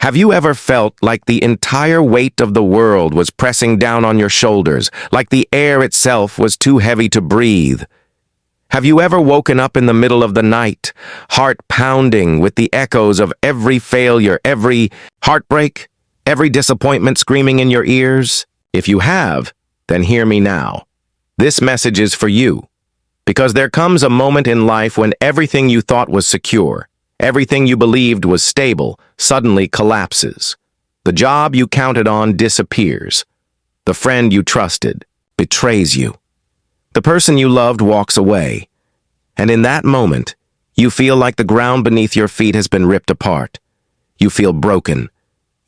Have you ever felt like the entire weight of the world was pressing down on your shoulders, like the air itself was too heavy to breathe? Have you ever woken up in the middle of the night, heart pounding with the echoes of every failure, every heartbreak, every disappointment screaming in your ears? If you have, then hear me now. This message is for you, because there comes a moment in life when everything you thought was secure, everything you believed was stable, suddenly collapses. The job you counted on disappears. The friend you trusted betrays you. The person you loved walks away. And in that moment, you feel like the ground beneath your feet has been ripped apart. You feel broken.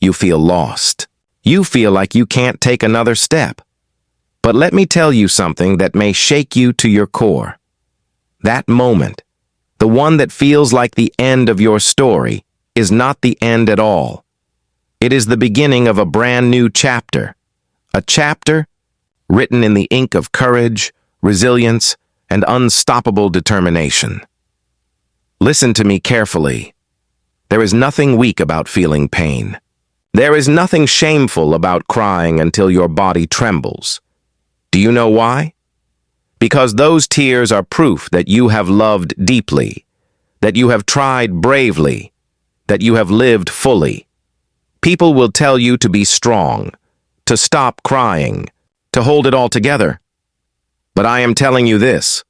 You feel lost. You feel like you can't take another step. But let me tell you something that may shake you to your core. That moment, the one that feels like the end of your story, is not the end at all. It is the beginning of a brand new chapter. A chapter written in the ink of courage, resilience, and unstoppable determination. Listen to me carefully. There is nothing weak about feeling pain. There is nothing shameful about crying until your body trembles. Do you know why? Because those tears are proof that you have loved deeply, that you have tried bravely, that you have lived fully. People will tell you to be strong, to stop crying, to hold it all together. But I am telling you this.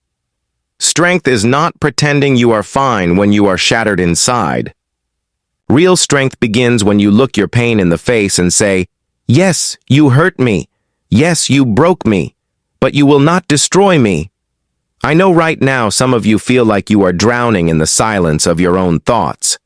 Strength is not pretending you are fine when you are shattered inside. Real strength begins when you look your pain in the face and say, "Yes, you hurt me. Yes, you broke me. But you will not destroy me." I know right now some of you feel like you are drowning in the silence of your own thoughts.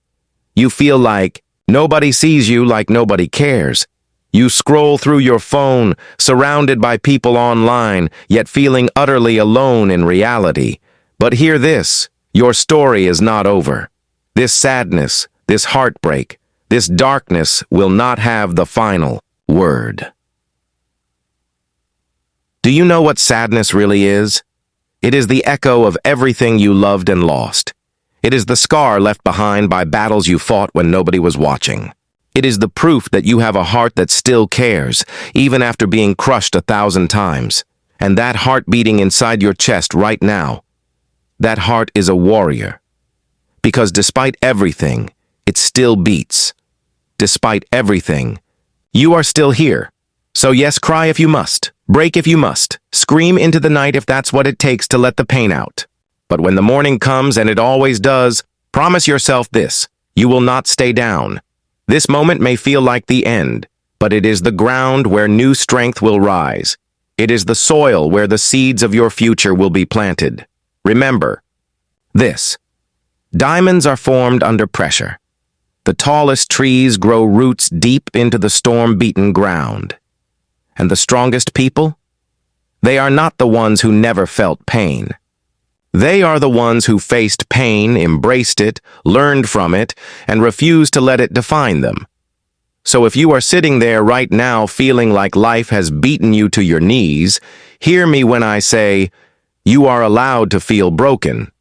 You feel like nobody sees you, like nobody cares. You scroll through your phone, surrounded by people online, yet feeling utterly alone in reality. But hear this, your story is not over. This sadness, this heartbreak, this darkness will not have the final word. Do you know what sadness really is? It is the echo of everything you loved and lost. It is the scar left behind by battles you fought when nobody was watching. It is the proof that you have a heart that still cares, even after being crushed 1,000 times. And that heart beating inside your chest right now, that heart is a warrior. Because despite everything, it still beats. Despite everything, you are still here. So yes, cry if you must, break if you must, scream into the night if that's what it takes to let the pain out. But when the morning comes, and it always does, promise yourself this: you will not stay down. This moment may feel like the end, but it is the ground where new strength will rise. It is the soil where the seeds of your future will be planted. Remember this: diamonds are formed under pressure. The tallest trees grow roots deep into the storm-beaten ground. And the strongest people? They are not the ones who never felt pain. They are the ones who faced pain, embraced it, learned from it, and refused to let it define them. So if you are sitting there right now feeling like life has beaten you to your knees, hear me when I say, you are allowed to feel broken.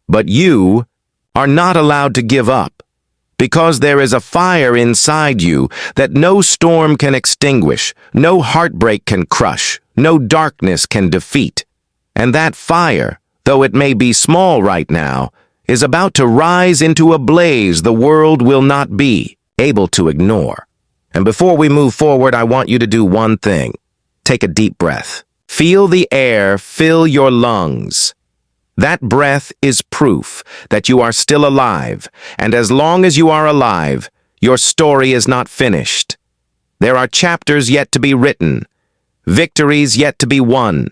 But you are not allowed to give up, because there is a fire inside you that no storm can extinguish, no heartbreak can crush, no darkness can defeat. And that fire, though it may be small right now, is about to rise into a blaze the world will not be able to ignore. And before we move forward, I want you to do one thing. Take a deep breath. Feel the air fill your lungs. That breath is proof that you are still alive, and as long as you are alive, your story is not finished. There are chapters yet to be written, victories yet to be won,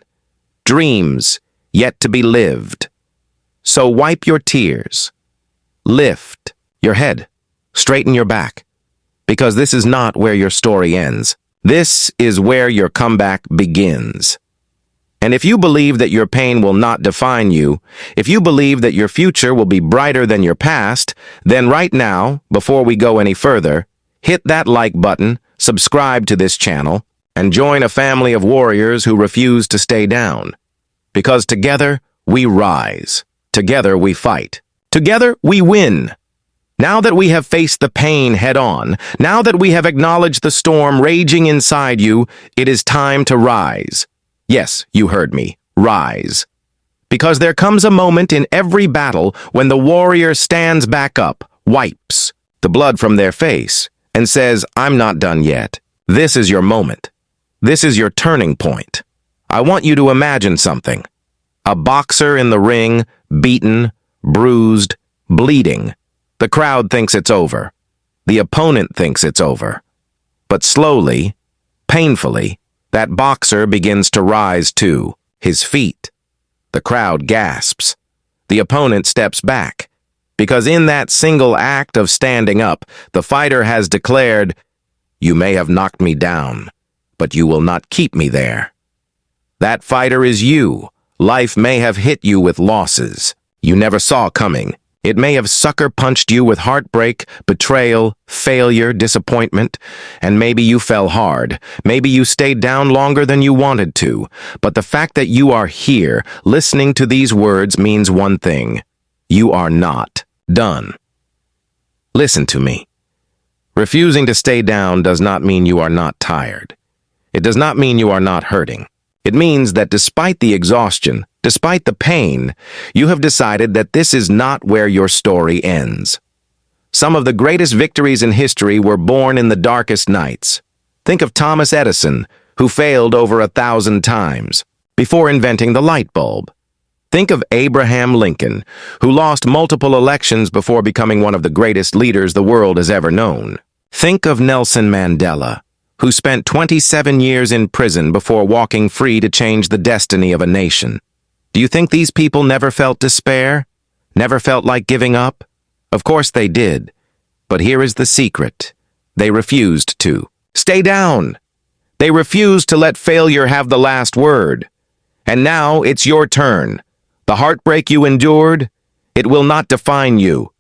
dreams yet to be lived. So wipe your tears, lift your head, straighten your back, because this is not where your story ends. This is where your comeback begins. And if you believe that your pain will not define you, if you believe that your future will be brighter than your past, then right now, before we go any further, hit that like button, subscribe to this channel, and join a family of warriors who refuse to stay down. Because together, we rise. Together, we fight. Together, we win. Now that we have faced the pain head-on, now that we have acknowledged the storm raging inside you, it is time to rise. Yes, you heard me. Rise. Because there comes a moment in every battle when the warrior stands back up, wipes the blood from their face, and says, "I'm not done yet." This is your moment. This is your turning point. I want you to imagine something. A boxer in the ring, beaten, bruised, bleeding. The crowd thinks it's over. The opponent thinks it's over. But slowly, painfully, that boxer begins to rise to his feet. The crowd gasps. The opponent steps back. Because in that single act of standing up, the fighter has declared, "You may have knocked me down, but you will not keep me there." That fighter is you. Life may have hit you with losses you never saw coming. It may have sucker-punched you with heartbreak, betrayal, failure, disappointment, and maybe you fell hard. Maybe you stayed down longer than you wanted to. But the fact that you are here, listening to these words, means one thing. You are not done. Listen to me. Refusing to stay down does not mean you are not tired. It does not mean you are not hurting. It means that despite the exhaustion, despite the pain, you have decided that this is not where your story ends. Some of the greatest victories in history were born in the darkest nights. Think of Thomas Edison, who failed over 1,000 times before inventing the light bulb. Think of Abraham Lincoln, who lost multiple elections before becoming one of the greatest leaders the world has ever known. Think of Nelson Mandela, who spent 27 years in prison before walking free to change the destiny of a nation. Do you think these people never felt despair? Never felt like giving up? Of course they did. But here is the secret. They refused to stay down. They refused to let failure have the last word. And now it's your turn. The heartbreak you endured, it will not define you.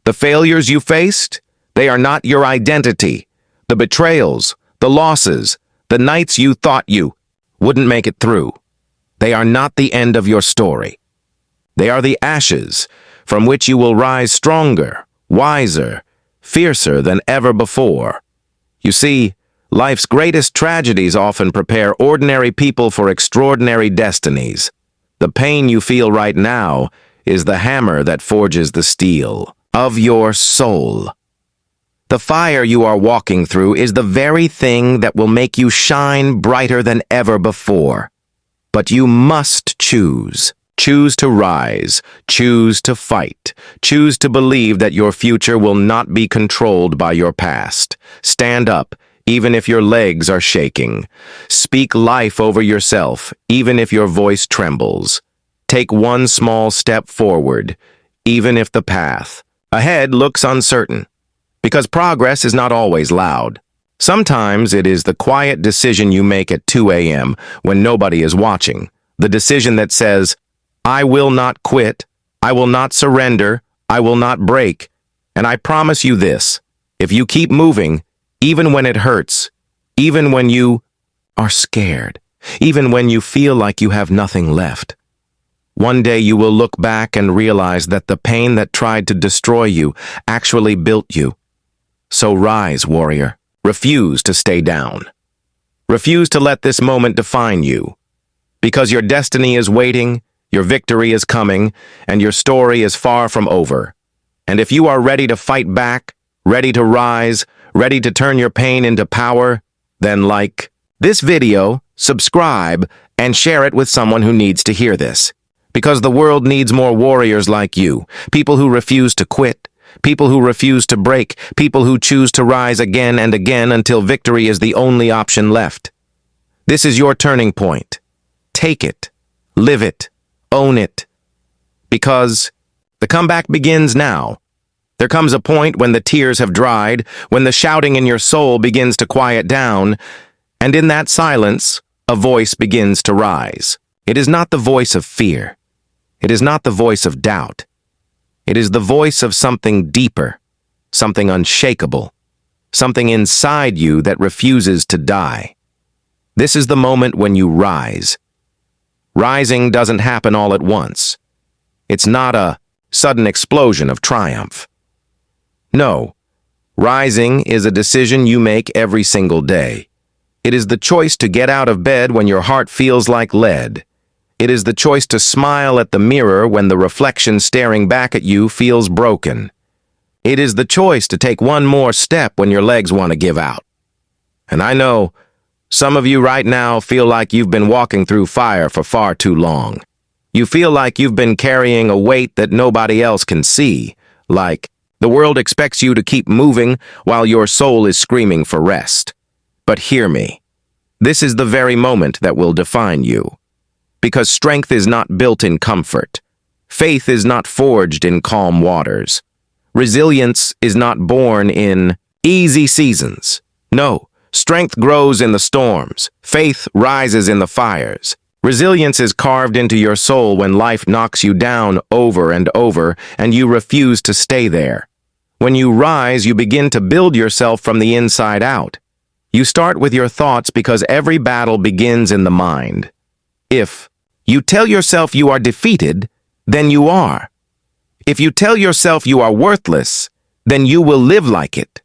The failures you faced, they are not your identity. The betrayals, the losses, the nights you thought you wouldn't make it through. They are not the end of your story. They are the ashes from which you will rise stronger, wiser, fiercer than ever before. You see, life's greatest tragedies often prepare ordinary people for extraordinary destinies. The pain you feel right now is the hammer that forges the steel of your soul. The fire you are walking through is the very thing that will make you shine brighter than ever before. But you must choose. Choose to rise. Choose to fight. Choose to believe that your future will not be controlled by your past. Stand up, even if your legs are shaking. Speak life over yourself, even if your voice trembles. Take one small step forward, even if the path ahead looks uncertain. Because progress is not always loud. Sometimes it is the quiet decision you make at 2 a.m. when nobody is watching. The decision that says, "I will not quit, I will not surrender, I will not break." And I promise you this, if you keep moving, even when it hurts, even when you are scared, even when you feel like you have nothing left, one day you will look back and realize that the pain that tried to destroy you actually built you. So rise, warrior. Refuse to stay down. Refuse to let this moment define you. Because your destiny is waiting, your victory is coming, and your story is far from over. And if you are ready to fight back, ready to rise, ready to turn your pain into power, then like this video, subscribe, and share it with someone who needs to hear this. Because the world needs more warriors like you, people who refuse to quit, people who refuse to break, people who choose to rise again and again until victory is the only option left. This is your turning point. Take it, live it, own it. Because the comeback begins now. There comes a point when the tears have dried, when the shouting in your soul begins to quiet down, and in that silence, a voice begins to rise. It is not the voice of fear. It is not the voice of doubt. It is the voice of something deeper, something unshakable, something inside you that refuses to die. This is the moment when you rise. Rising doesn't happen all at once. It's not a sudden explosion of triumph. No. Rising is a decision you make every single day. It is the choice to get out of bed when your heart feels like lead. It is the choice to smile at the mirror when the reflection staring back at you feels broken. It is the choice to take one more step when your legs want to give out. And I know some of you right now feel like you've been walking through fire for far too long. You feel like you've been carrying a weight that nobody else can see, like the world expects you to keep moving while your soul is screaming for rest. But hear me. This is the very moment that will define you. Because strength is not built in comfort. Faith is not forged in calm waters. Resilience is not born in easy seasons. No, strength grows in the storms. Faith rises in the fires. Resilience is carved into your soul when life knocks you down over and over and you refuse to stay there. When you rise, you begin to build yourself from the inside out. You start with your thoughts because every battle begins in the mind. If you tell yourself you are defeated, then you are. If you tell yourself you are worthless, then you will live like it.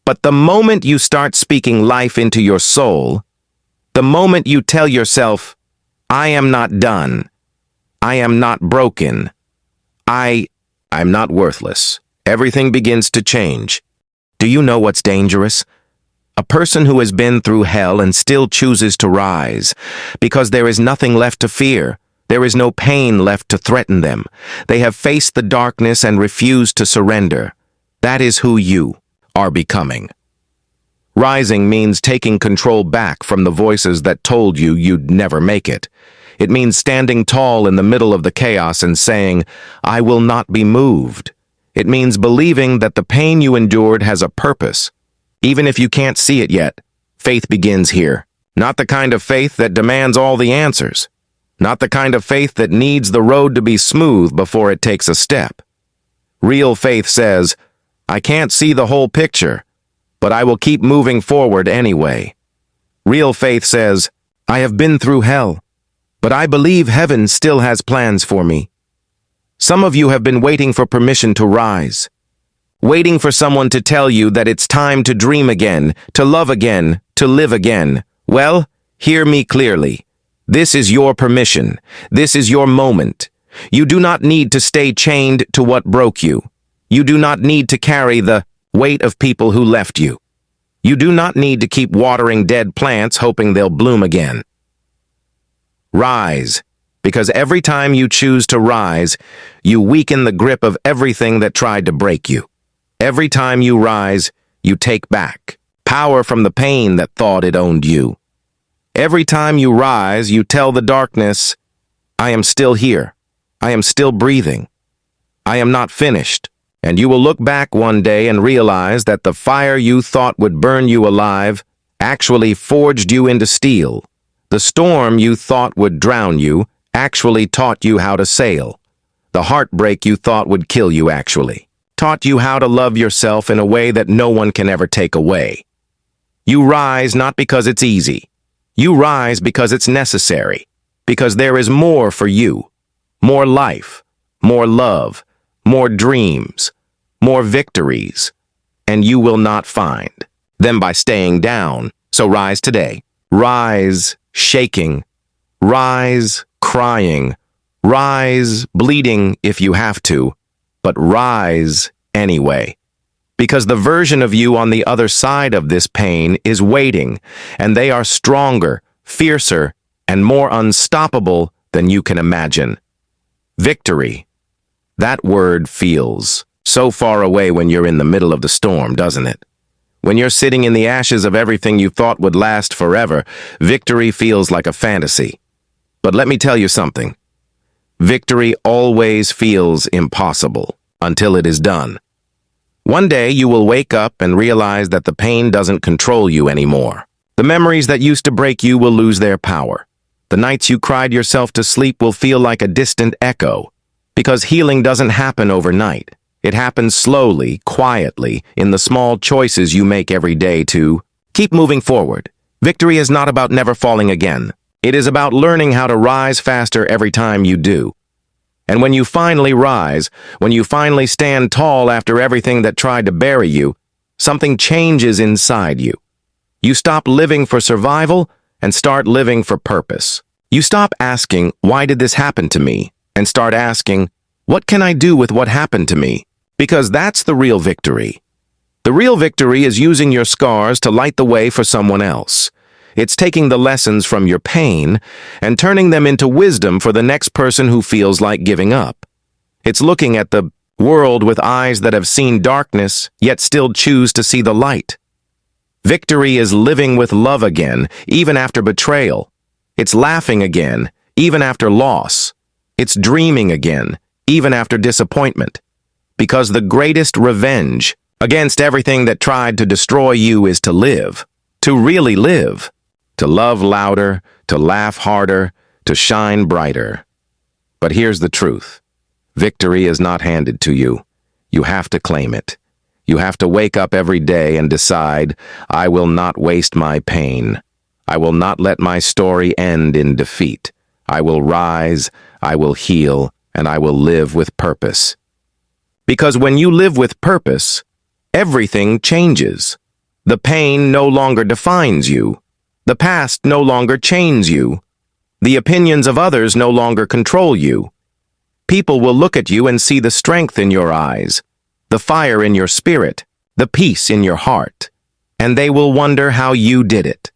But the moment you start speaking life into your soul, the moment you tell yourself, I am not done, I am not broken, I'm not worthless, everything begins to change. Do you know what's dangerous? A person who has been through hell and still chooses to rise, because there is nothing left to fear. There is no pain left to threaten them. They have faced the darkness and refused to surrender. That is who you are becoming. Rising means taking control back from the voices that told you you'd never make it. It means standing tall in the middle of the chaos and saying, I will not be moved. It means believing that the pain you endured has a purpose. Even if you can't see it yet, faith begins here. Not the kind of faith that demands all the answers. Not the kind of faith that needs the road to be smooth before it takes a step. Real faith says, I can't see the whole picture, but I will keep moving forward anyway. Real faith says, I have been through hell, but I believe heaven still has plans for me. Some of you have been waiting for permission to rise. Waiting for someone to tell you that it's time to dream again, to love again, to live again. Well, hear me clearly. This is your permission. This is your moment. You do not need to stay chained to what broke you. You do not need to carry the weight of people who left you. You do not need to keep watering dead plants hoping they'll bloom again. Rise, because every time you choose to rise, you weaken the grip of everything that tried to break you. Every time you rise, you take back power from the pain that thought it owned you. Every time you rise, you tell the darkness, I am still here. I am still breathing. I am not finished. And you will look back one day and realize that the fire you thought would burn you alive actually forged you into steel. The storm you thought would drown you actually taught you how to sail. The heartbreak you thought would kill you actually taught you how to love yourself in a way that no one can ever take away. You rise not because it's easy. You rise because it's necessary, because there is more for you, more life, more love, more dreams, more victories, and you will not find them by staying down. So rise today. Rise shaking. Rise crying. Rise bleeding if you have to, but rise anyway. Because the version of you on the other side of this pain is waiting, and they are stronger, fiercer, and more unstoppable than you can imagine. Victory. That word feels so far away when you're in the middle of the storm, doesn't it? When you're sitting in the ashes of everything you thought would last forever, victory feels like a fantasy. But let me tell you something. Victory always feels impossible until it is done. One day you will wake up and realize that the pain doesn't control you anymore. The memories that used to break you will lose their power. The nights you cried yourself to sleep will feel like a distant echo. Because healing doesn't happen overnight. It happens slowly, quietly, in the small choices you make every day to keep moving forward. Victory is not about never falling again. It is about learning how to rise faster every time you do. And when you finally rise, when you finally stand tall after everything that tried to bury you, something changes inside you. You stop living for survival and start living for purpose. You stop asking, why did this happen to me? And start asking, what can I do with what happened to me? Because that's the real victory. The real victory is using your scars to light the way for someone else. It's taking the lessons from your pain and turning them into wisdom for the next person who feels like giving up. It's looking at the world with eyes that have seen darkness, yet still choose to see the light. Victory is living with love again, even after betrayal. It's laughing again, even after loss. It's dreaming again, even after disappointment. Because the greatest revenge against everything that tried to destroy you is to live, to really live, to love louder, to laugh harder, to shine brighter. But here's the truth. Victory is not handed to you. You have to claim it. You have to wake up every day and decide, I will not waste my pain. I will not let my story end in defeat. I will rise, I will heal, and I will live with purpose. Because when you live with purpose, everything changes. The pain no longer defines you. The past no longer chains you. The opinions of others no longer control you. People will look at you and see the strength in your eyes, the fire in your spirit, the peace in your heart. And they will wonder how you did it.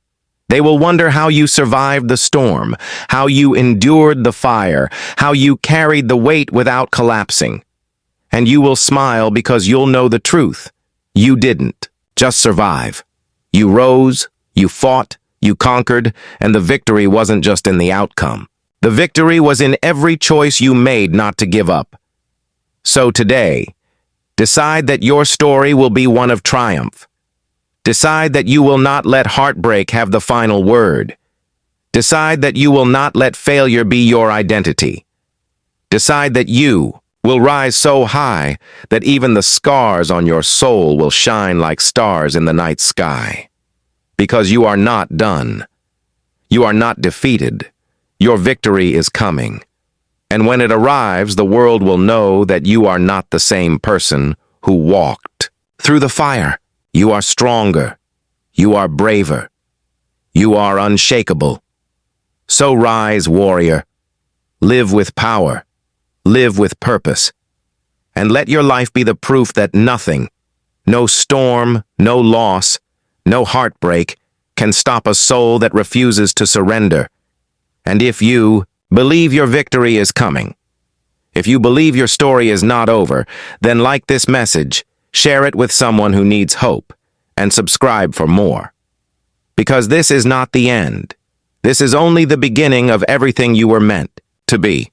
They will wonder how you survived the storm, how you endured the fire, how you carried the weight without collapsing. And you will smile because you'll know the truth. You didn't just survive. You rose, you fought, you conquered, and the victory wasn't just in the outcome. The victory was in every choice you made not to give up. So today, decide that your story will be one of triumph. Decide that you will not let heartbreak have the final word. Decide that you will not let failure be your identity. Decide that you will rise so high that even the scars on your soul will shine like stars in the night sky. Because you are not done. You are not defeated. Your victory is coming. And when it arrives, the world will know that you are not the same person who walked through the fire. You are stronger. You are braver. You are unshakable. So rise, warrior. Live with power. Live with purpose. And let your life be the proof that nothing, no storm, no loss, no heartbreak, can stop a soul that refuses to surrender. And if you believe your victory is coming, if you believe your story is not over, then like this message, share it with someone who needs hope, and subscribe for more. Because this is not the end. This is only the beginning of everything you were meant to be.